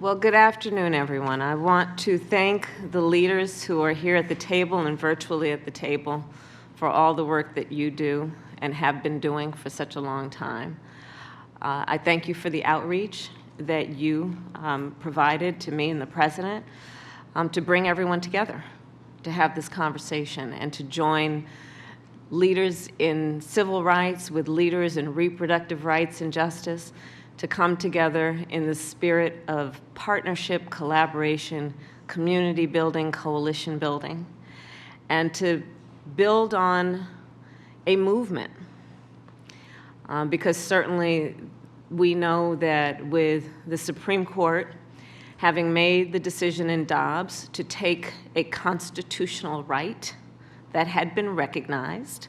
Well, good afternoon, everyone. I want to thank the leaders who are here at the table and virtually at the table for all the work that you do and have been doing for such a long time. I thank you for the outreach that you provided to me and the President to bring everyone together, to have this conversation and to join leaders in civil rights with leaders in reproductive rights and justice, to come together in the spirit of partnership, collaboration, community building, coalition building, and to build on a movement. Because certainly we know that with the Supreme Court having made the decision in Dobbs to take a constitutional right that had been recognized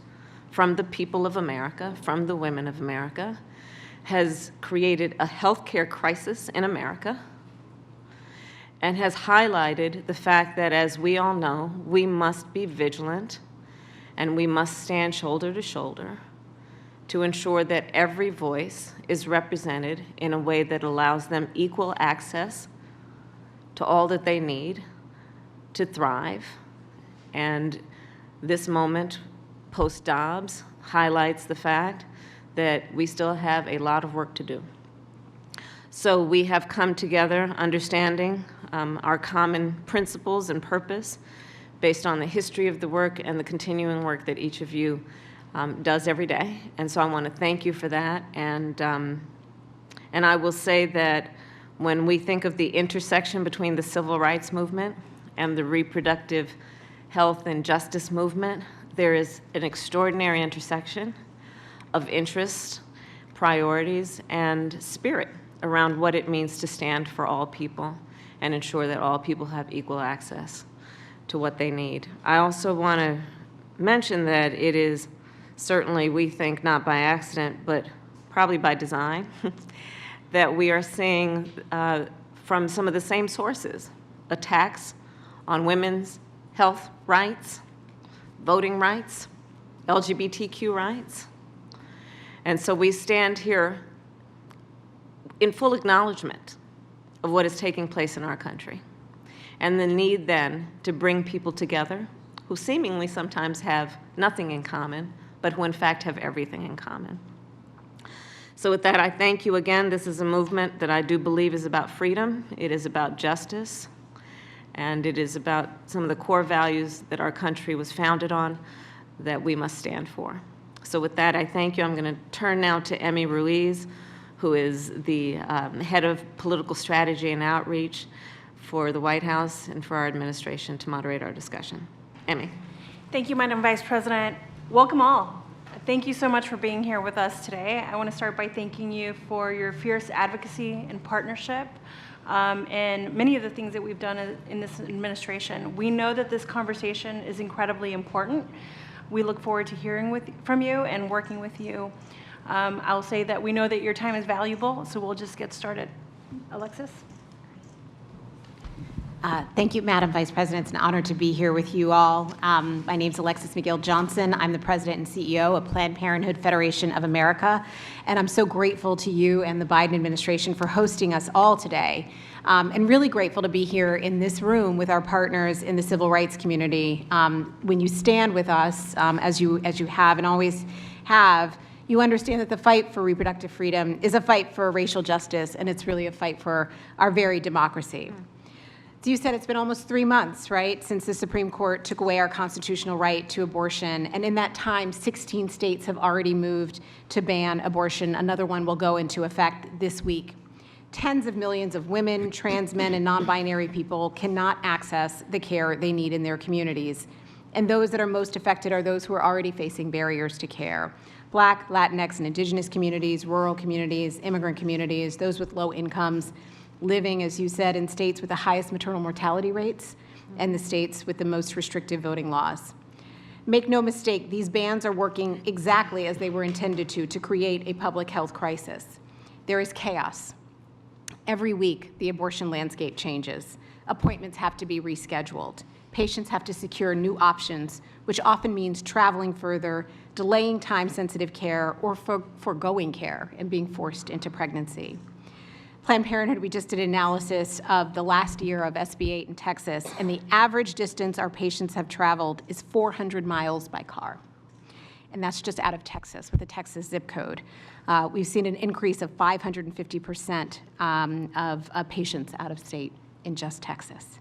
from the people of America, from the women of America, has created a healthcare crisis in America and has highlighted the fact that, as we all know, we must be vigilant and we must stand shoulder to shoulder to ensure that every voice is represented in a way that allows them equal access to all that they need to thrive. And this moment, post-Dobbs, highlights the fact that we still have a lot of work to do. So we have come together understanding our common principles and purpose based on the history of the work and the continuing work that each of you does every day. And so I want to thank you for that. And I will say that when we think of the intersection between the civil rights movement and the reproductive health and justice movement, there is an extraordinary intersection of interest, priorities, and spirit around what it means to stand for all people and ensure that all people have equal access to what they need. I also want to mention that it is certainly, we think, not by accident, but probably by design, that we are seeing from some of the same sources attacks on women's health rights, voting rights, LGBTQ rights. And so we stand here in full acknowledgement of what is taking place in our country and the need then to bring people together who seemingly sometimes have nothing in common, but who in fact have everything in common. So with that, I thank you again. This is a movement that I do believe is about freedom. It is about justice, and it is about some of the core values that our country was founded on that we must stand for. So with that, I thank you. I'm going to turn now to Emmy Ruiz, who is the head of political strategy and outreach for the White House and for our administration, to moderate our discussion. Emmy. Thank you, Madam Vice President. Welcome all. Thank you so much for being here with us today. I want to start by thanking you for your fierce advocacy and partnership and many of the things that we've done in this administration. We know that this conversation is incredibly important. We look forward to hearing from you and working with you. I'll say that we know that your time is valuable, so we'll just get started. Alexis? Thank you, Madam Vice President. It's an honor to be here with you all. My name is Alexis McGill Johnson. I'm the President and CEO of Planned Parenthood Federation of America, and I'm so grateful to you and the Biden administration for hosting us all today, and really grateful to be here in this room with our partners in the civil rights community. When you stand with us, as you have and always have, you understand that the fight for reproductive freedom is a fight for racial justice, and it's really a fight for our very democracy. So you said it's been almost 3 months, right, since the Supreme Court took away our constitutional right to abortion. And in that time, 16 states have already moved to ban abortion. Another one will go into effect this week. Tens of millions of women, trans men, and non-binary people cannot access the care they need in their communities. And those that are most affected are those who are already facing barriers to care. Black, Latinx, and indigenous communities, rural communities, immigrant communities, those with low incomes, living, as you said, in states with the highest maternal mortality rates and the states with the most restrictive voting laws. Make no mistake, these bans are working exactly as they were intended to create a public health crisis. There is chaos. Every week, the abortion landscape changes. Appointments have to be rescheduled. Patients have to secure new options, which often means traveling further, delaying time-sensitive care, or foregoing care and being forced into pregnancy. Planned Parenthood, we just did an analysis of the last year of SB 8 in Texas, and the average distance our patients have traveled is 400 miles by car. And that's just out of Texas, with a Texas zip code. We've seen an increase of 550% of patients out of state in just Texas.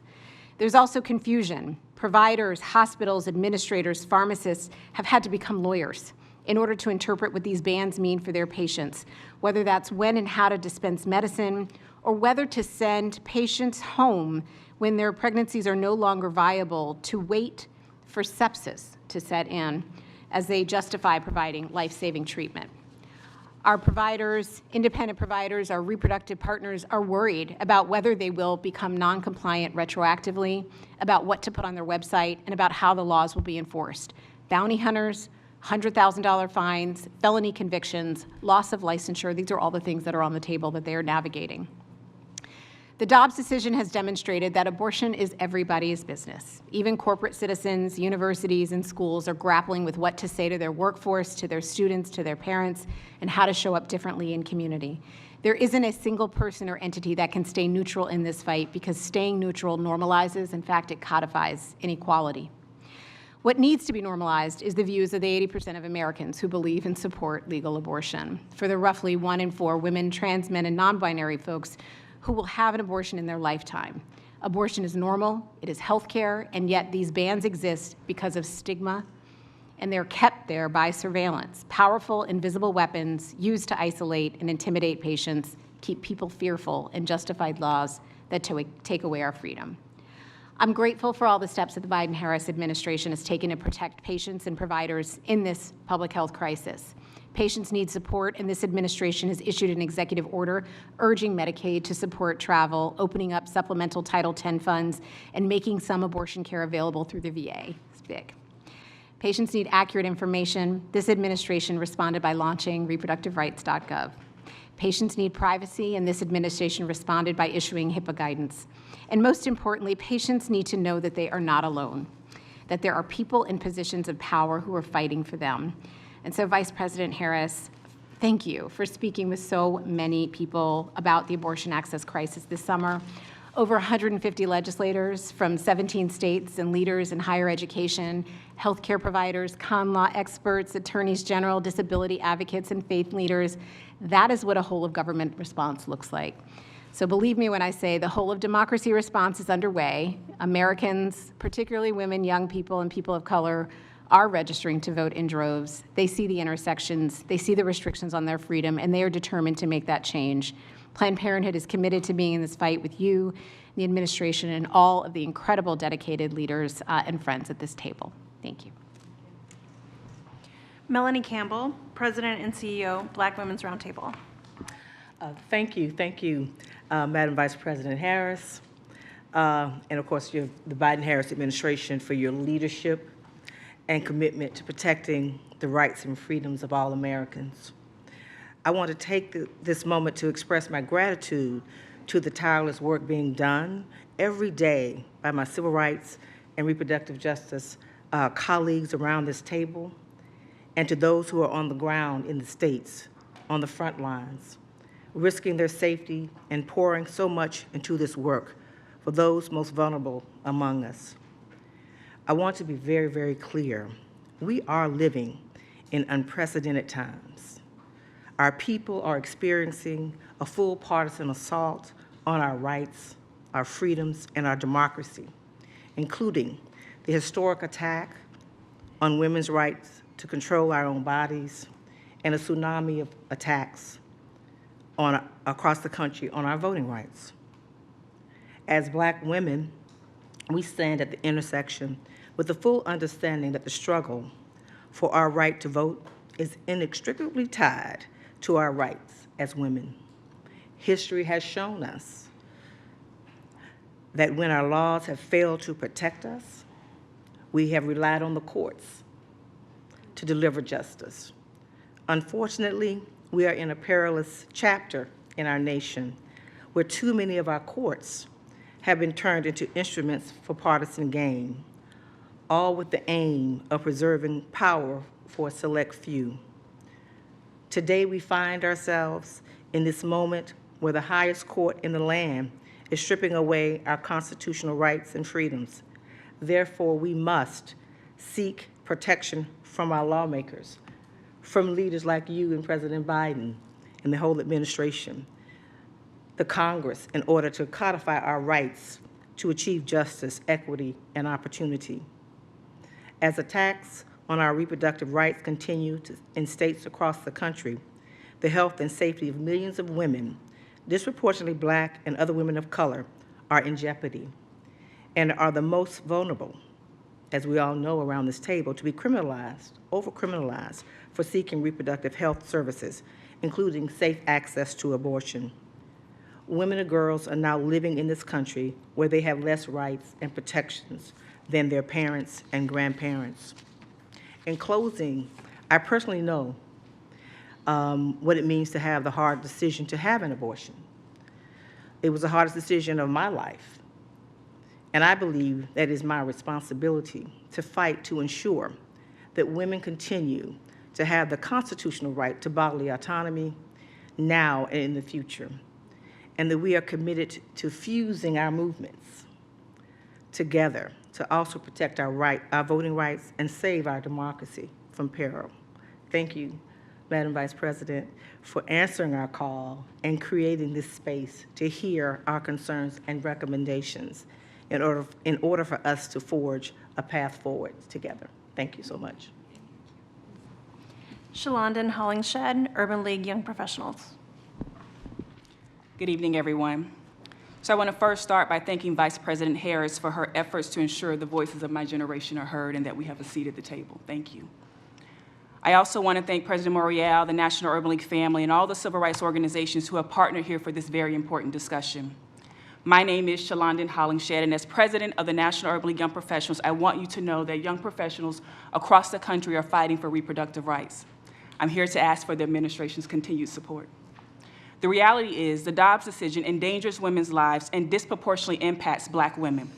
There's also confusion. Providers, hospitals, administrators, pharmacists have had to become lawyers in order to interpret what these bans mean for their patients, whether that's when and how to dispense medicine, or whether to send patients home when their pregnancies are no longer viable to wait for sepsis to set in as they justify providing life-saving treatment. Our providers, independent providers, our reproductive partners are worried about whether they will become non-compliant retroactively, about what to put on their website, and about how the laws will be enforced. Bounty hunters, $100,000 fines, felony convictions, loss of licensure, these are all the things that are on the table that they are navigating. The Dobbs decision has demonstrated that abortion is everybody's business. Even corporate citizens, universities, and schools are grappling with what to say to their workforce, to their students, to their parents, and how to show up differently in community. There isn't a single person or entity that can stay neutral in this fight, because staying neutral normalizes, in fact, it codifies inequality. What needs to be normalized is the views of the 80% of Americans who believe and support legal abortion. For the roughly 1 in 4 women, trans men, and non-binary folks who will have an abortion in their lifetime. Abortion is normal, it is health care, and yet these bans exist because of stigma, and they're kept there by surveillance. Powerful, invisible weapons used to isolate and intimidate patients, keep people fearful, and justified laws that take away our freedom. I'm grateful for all the steps that the Biden-Harris administration has taken to protect patients and providers in this public health crisis. Patients need support, and this administration has issued an executive order urging Medicaid to support travel, opening up supplemental Title X funds, and making some abortion care available through the VA. It's big. Patients need accurate information. This administration responded by launching reproductiverights.gov. Patients need privacy, and this administration responded by issuing HIPAA guidance. And most importantly, patients need to know that they are not alone, that there are people in positions of power who are fighting for them. And so, Vice President Harris, thank you for speaking with so many people about the abortion access crisis this summer. Over 150 legislators from 17 states and leaders in higher education, healthcare providers, con law experts, attorneys general, disability advocates, and faith leaders. That is what a whole-of-government response looks like. So believe me when I say the whole-of-democracy response is underway. Americans, particularly women, young people, and people of color, are registering to vote in droves. They see the intersections, they see the restrictions on their freedom, and they are determined to make that change. Planned Parenthood is committed to being in this fight with you, the administration, and all of the incredible dedicated leaders and friends at this table. Thank you. Melanie Campbell, President and CEO, Black Women's Roundtable. Thank you, Madam Vice President Harris, and of course the Biden-Harris administration for your leadership and commitment to protecting the rights and freedoms of all Americans. I want to take this moment to express my gratitude to the tireless work being done every day by my civil rights and reproductive justice colleagues around this table, and to those who are on the ground in the states, on the front lines, risking their safety and pouring so much into this work for those most vulnerable among us. I want to be very, very clear. We are living in unprecedented times. Our people are experiencing a full partisan assault on our rights, our freedoms, and our democracy, including the historic attack on women's rights to control our own bodies and a tsunami of attacks across the country on our voting rights. As Black women, we stand at the intersection with the full understanding that the struggle for our right to vote is inextricably tied to our rights as women. History has shown us that when our laws have failed to protect us, we have relied on the courts to deliver justice. Unfortunately, we are in a perilous chapter in our nation where too many of our courts have been turned into instruments for partisan gain, all with the aim of preserving power for a select few. Today, we find ourselves in this moment where the highest court in the land is stripping away our constitutional rights and freedoms. Therefore, we must seek protection from our lawmakers, from leaders like you and President Biden and the whole administration, the Congress, in order to codify our rights to achieve justice, equity, and opportunity. As attacks on our reproductive rights continue in states across the country, the health and safety of millions of women, disproportionately Black and other women of color, are in jeopardy and are the most vulnerable, as we all know around this table, to be criminalized, over-criminalized for seeking reproductive health services, including safe access to abortion. Women and girls are now living in this country where they have less rights and protections than their parents and grandparents. In closing, I personally know what it means to have the hard decision to have an abortion. It was the hardest decision of my life. And I believe that it is my responsibility to fight to ensure that women continue to have the constitutional right to bodily autonomy now and in the future, and that we are committed to fusing our movements together to also protect our voting rights and save our democracy from peril. Thank you, Madam Vice President, for answering our call and creating this space to hear our concerns and recommendations in order for us to forge a path forward together. Thank you so much. Shalondon Hollingshed, Urban League Young Professionals. Good evening, everyone. So I want to first start by thanking Vice President Harris for her efforts to ensure the voices of my generation are heard and that we have a seat at the table. Thank you. I also want to thank President Morial, the National Urban League family, and all the civil rights organizations who have partnered here for this very important discussion. My name is Shalondon Hollingshed, and as president of the National Urban League Young Professionals, I want you to know that young professionals across the country are fighting for reproductive rights. I'm here to ask for the administration's continued support. The reality is the Dobbs decision endangers women's lives and disproportionately impacts Black women.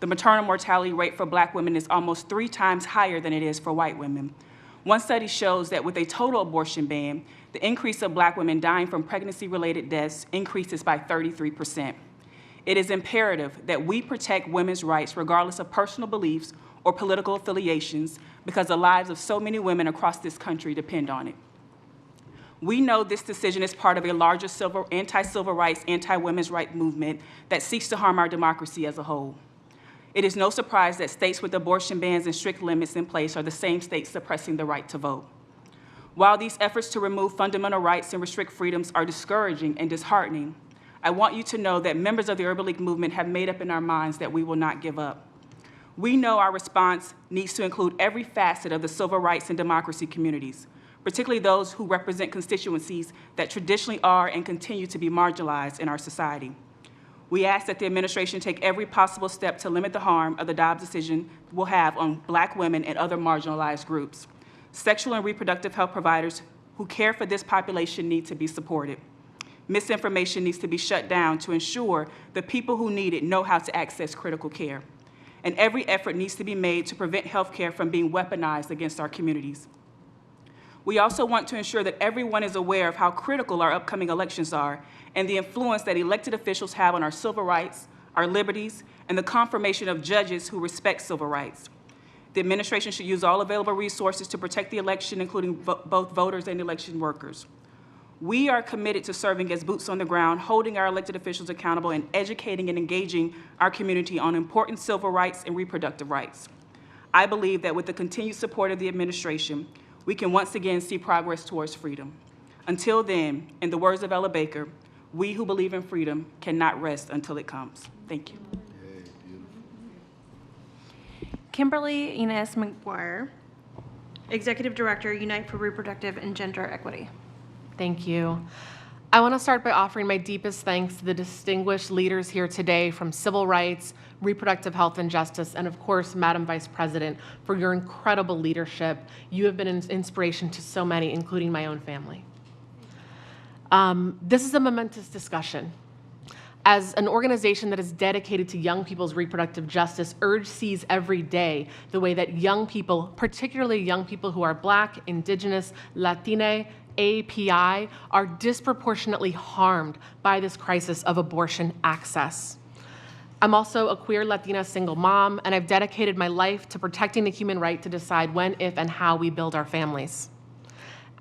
The maternal mortality rate for Black women is almost 3 times higher than it is for white women. One study shows that with a total abortion ban, the increase of Black women dying from pregnancy-related deaths increases by 33%. It is imperative that we protect women's rights regardless of personal beliefs or political affiliations because the lives of so many women across this country depend on it. We know this decision is part of a larger anti-civil rights, anti-women's rights movement that seeks to harm our democracy as a whole. It is no surprise that states with abortion bans and strict limits in place are the same states suppressing the right to vote. While these efforts to remove fundamental rights and restrict freedoms are discouraging and disheartening, I want you to know that members of the Urban League movement have made up in our minds that we will not give up. We know our response needs to include every facet of the civil rights and democracy communities, particularly those who represent constituencies that traditionally are and continue to be marginalized in our society. We ask that the administration take every possible step to limit the harm of the Dobbs decision will have on Black women and other marginalized groups. Sexual and reproductive health providers who care for this population need to be supported. Misinformation needs to be shut down to ensure the people who need it know how to access critical care. And every effort needs to be made to prevent health care from being weaponized against our communities. We also want to ensure that everyone is aware of how critical our upcoming elections are and the influence that elected officials have on our civil rights, our liberties, and the confirmation of judges who respect civil rights. The administration should use all available resources to protect the election, including both voters and election workers. We are committed to serving as boots on the ground, holding our elected officials accountable, and educating and engaging our community on important civil rights and reproductive rights. I believe that with the continued support of the administration, we can once again see progress towards freedom. Until then, in the words of Ella Baker, we who believe in freedom cannot rest until it comes. Thank you. Kimberly Ines McGuire, Executive Director, Unite for Reproductive and Gender Equity. Thank you. I want to start by offering my deepest thanks to the distinguished leaders here today from civil rights, reproductive health and justice, and of course, Madam Vice President, for your incredible leadership. You have been an inspiration to so many, including my own family. This is a momentous discussion. As an organization that is dedicated to young people's reproductive justice, URGE sees every day the way that young people, particularly young people who are Black, Indigenous, Latine, API, are disproportionately harmed by this crisis of abortion access. I'm also a queer Latina single mom, and I've dedicated my life to protecting the human right to decide when, if, and how we build our families.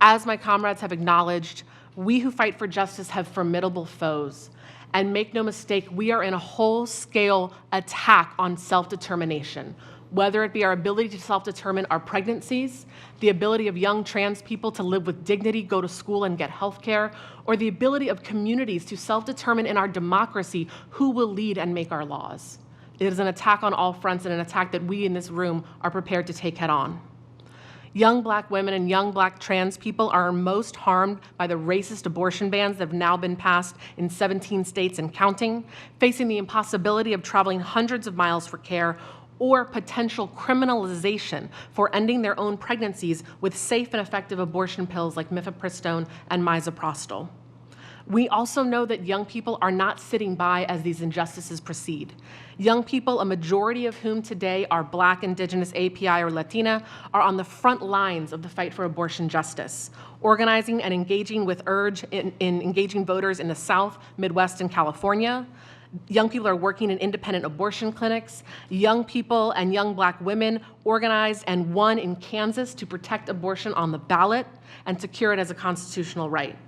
As my comrades have acknowledged, we who fight for justice have formidable foes. And make no mistake, we are in a whole-scale attack on self-determination, whether it be our ability to self-determine our pregnancies, the ability of young trans people to live with dignity, go to school, and get health care, or the ability of communities to self-determine in our democracy who will lead and make our laws. It is an attack on all fronts and an attack that we in this room are prepared to take head on. Young Black women and young Black trans people are most harmed by the racist abortion bans that have now been passed in 17 states and counting, facing the impossibility of traveling hundreds of miles for care or potential criminalization for ending their own pregnancies with safe and effective abortion pills like mifepristone and misoprostol. We also know that young people are not sitting by as these injustices proceed. Young people, a majority of whom today are Black, Indigenous, API, or Latina, are on the front lines of the fight for abortion justice, organizing and engaging with urge in engaging voters in the South, Midwest, and California. Young people are working in independent abortion clinics. Young people and young Black women organized and won in Kansas to protect abortion on the ballot and secure it as a constitutional right.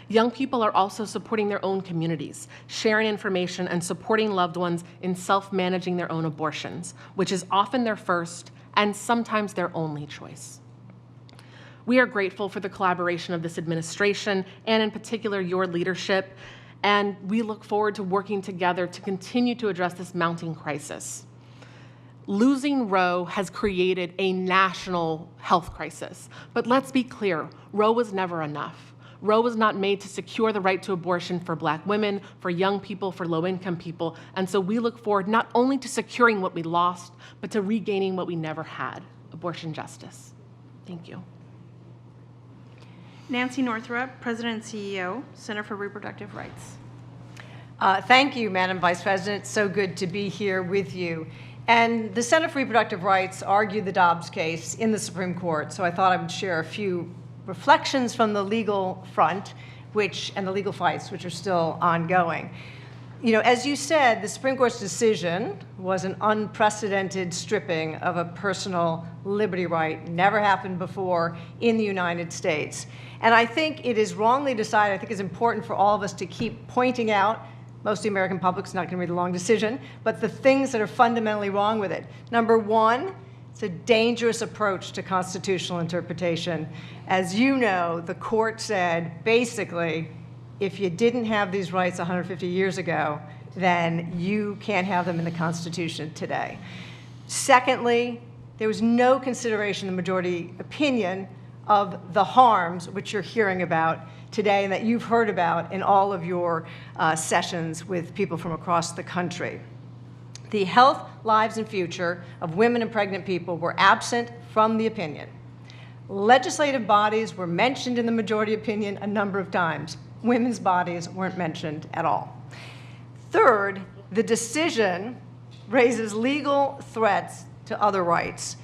Young people are also supporting their own communities, sharing information and supporting loved ones in self-managing their own abortions, which is often their first and sometimes their only choice. We are grateful for the collaboration of this administration and in particular your leadership, and we look forward to working together to continue to address this mounting crisis. Losing Roe has created a national health crisis, but let's be clear, Roe was never enough. Roe was not made to secure the right to abortion for Black women, for young people, for low-income people, and so we look forward not only to securing what we lost, but to regaining what we never had, abortion justice. Thank you. Nancy Northrup, President and CEO, Center for Reproductive Rights. Thank you, Madam Vice President. It's so good to be here with you. And the Center for Reproductive Rights argued the Dobbs case in the Supreme Court, so I thought I would share a few reflections from the legal front, and the legal fights, which are still ongoing. You know, as you said, the Supreme Court's decision was an unprecedented stripping of a personal liberty right. Never happened before in the United States. And I think it is wrongly decided. I think it's important for all of us to keep pointing out, most of the American public's not going to read a long decision, but the things that are fundamentally wrong with it. Number one, it's a dangerous approach to constitutional interpretation. As you know, the court said, basically, if you didn't have these rights 150 years ago, then you can't have them in the Constitution today. Secondly, there was no consideration in the majority opinion of the harms which you're hearing about today and that you've heard about in all of your sessions with people from across the country. The health, lives, and future of women and pregnant people were absent from the opinion. Legislative bodies were mentioned in the majority opinion a number of times. Women's bodies weren't mentioned at all. Third, the decision raises legal threats to other rights,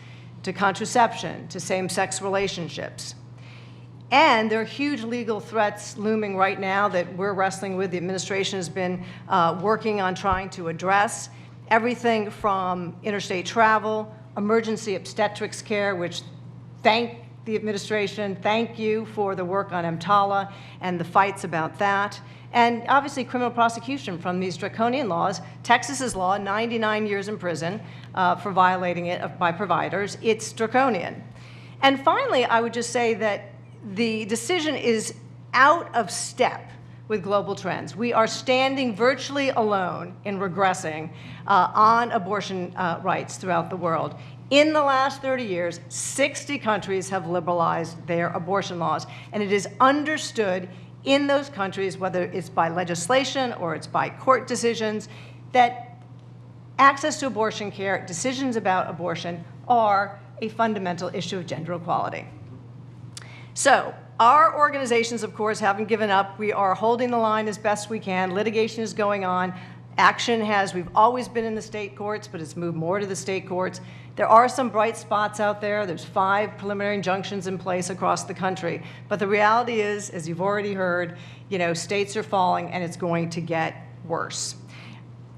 to contraception, to same-sex relationships. And there are huge legal threats looming right now that we're wrestling with. The administration has been working on trying to address. Everything from interstate travel, emergency obstetrics care, which thank the administration, thank you for the work on EMTALA and the fights about that. And obviously criminal prosecution from these draconian laws. Texas's law, 99 years in prison for violating it by providers. It's draconian. And finally, I would just say that the decision is out of step with global trends. We are standing virtually alone in regressing on abortion rights throughout the world. In the last 30 years, 60 countries have liberalized their abortion laws, and it is understood in those countries, whether it's by legislation or it's by court decisions, that access to abortion care, decisions about abortion, are a fundamental issue of gender equality. So, our organizations, of course, haven't given up. We are holding the line as best we can. Litigation is going on. Action has, we've always been in the state courts, but it's moved more to the state courts. There are some bright spots out there. There's 5 preliminary injunctions in place across the country. But the reality is, as you've already heard, states are falling, and it's going to get worse.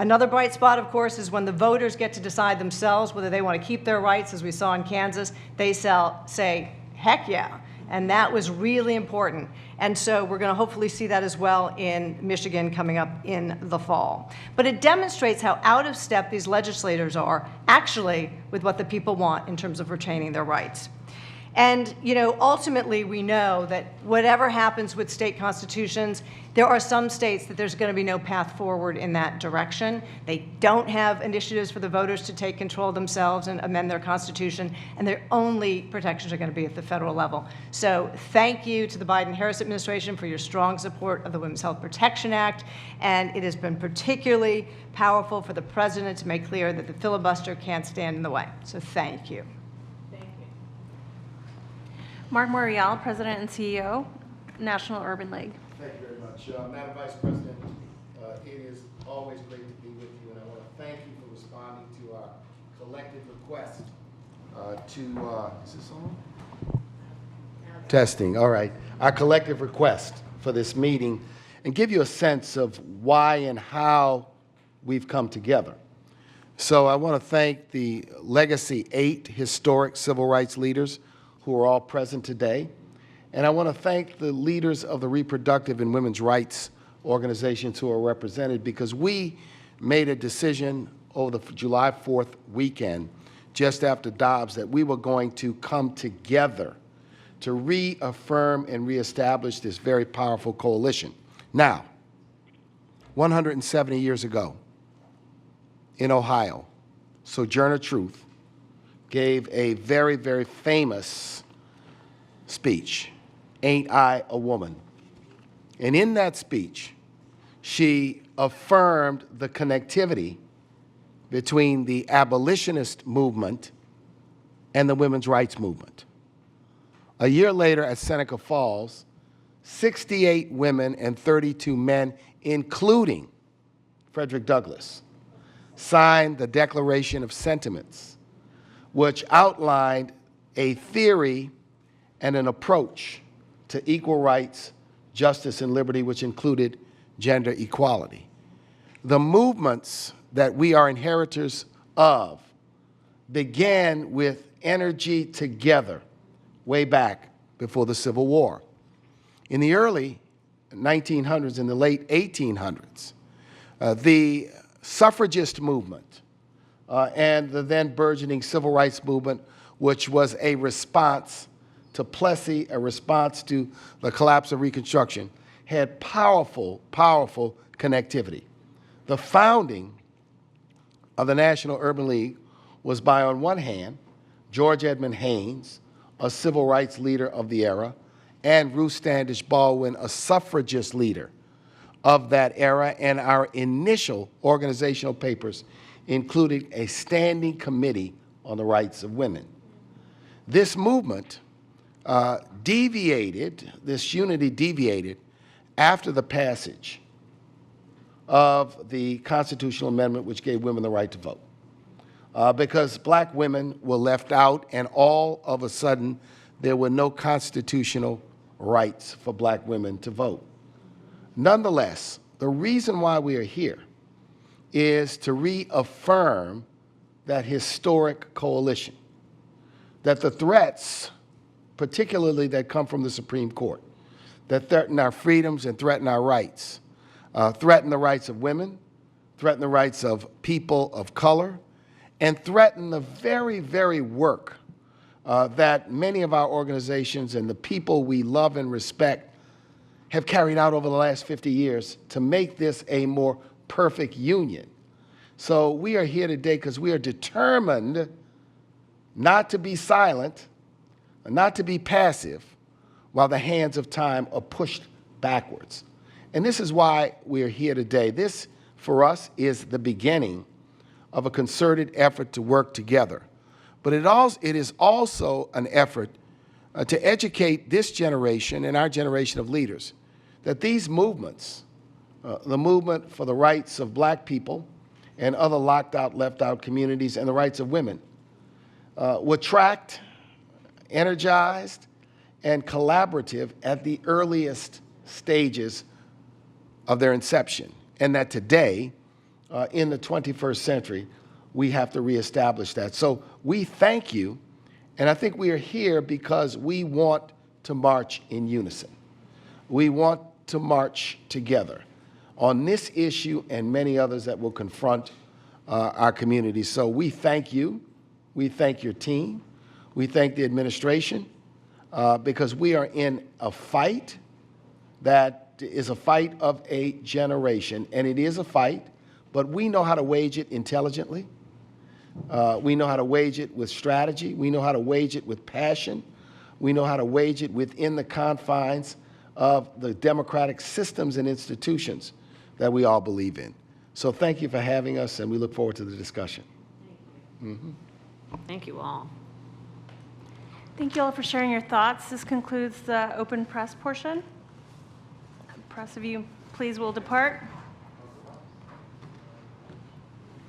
Another bright spot, of course, is when the voters get to decide themselves whether they want to keep their rights, as we saw in Kansas. They say, heck yeah. And that was really important. And so we're going to hopefully see that as well in Michigan coming up in the fall. But it demonstrates how out of step these legislators are actually with what the people want in terms of retaining their rights. And, ultimately we know that whatever happens with state constitutions, there are some states that there's going to be no path forward in that direction. They don't have initiatives for the voters to take control of themselves and amend their constitution, and their only protections are going to be at the federal level. So thank you to the Biden-Harris administration for your strong support of the Women's Health Protection Act, and it has been particularly powerful for the president to make clear that the filibuster can't stand in the way. So thank you. Mark Morial, President and CEO, National Urban League. Thank you very much. Madam Vice President, it is always great to be with you, and I want to thank you for responding to our collective request is this on? Testing, all right. Our collective request for this meeting, and give you a sense of why and how we've come together. So I want to thank the Legacy 8 historic civil rights leaders who are all present today. And I want to thank the leaders of the reproductive and women's rights organizations who are represented, because we made a decision over the July 4th weekend, just after Dobbs, that we were going to come together to reaffirm and reestablish this very powerful coalition. Now, 170 years ago in Ohio, Sojourner Truth gave a very, very famous speech, "Ain't I a Woman?" And in that speech, she affirmed the connectivity between the abolitionist movement and the women's rights movement. A year later at Seneca Falls, 68 women and 32 men, including Frederick Douglass, signed the Declaration of Sentiments, which outlined a theory and an approach to equal rights, justice, and liberty, which included gender equality. The movements that we are inheritors of began with energy together way back before the Civil War. In the early 1900s and the late 1800s, the suffragist movement and the then burgeoning civil rights movement, which was a response to Plessy, a response to the collapse of Reconstruction, had powerful, powerful connectivity. The founding of the National Urban League was by, on one hand, George Edmund Haynes, a civil rights leader of the era, and Ruth Standish Baldwin, a suffragist leader of that era, and our initial organizational papers including a standing committee on the rights of women. This movement this unity deviated after the passage of the constitutional amendment which gave women the right to vote. Because black women were left out, and all of a sudden there were no constitutional rights for black women to vote. Nonetheless, the reason why we are here is to reaffirm that historic coalition, that the threats, particularly that come from the Supreme Court, that threaten our freedoms and threaten our rights, threaten the rights of women, threaten the rights of people of color, and threaten the very, very work that many of our organizations and the people we love and respect have carried out over the last 50 years to make this a more perfect union. So we are here today because we are determined not to be silent, not to be passive, while the hands of time are pushed backwards. And this is why we are here today. This, for us, is the beginning of a concerted effort to work together. But it is also an effort to educate this generation and our generation of leaders that these movements, the movement for the rights of black people and other locked out, left out communities, and the rights of women, were tracked, energized, and collaborative at the earliest stages of their inception, and that today, in the 21st century, we have to reestablish that. So we thank you, and I think we are here because we want to march in unison. We want to march together on this issue and many others that will confront our community. So we thank you. We thank your team. We thank the administration because we are in a fight that is a fight of a generation, and it is a fight, but we know how to wage it intelligently. We know how to wage it with strategy. We know how to wage it with passion. We know how to wage it within the confines of the democratic systems and institutions that we all believe in. So thank you for having us, and we look forward to the discussion. Thank you all. Thank you all for sharing your thoughts. This concludes the open press portion. Press of you, please, will depart.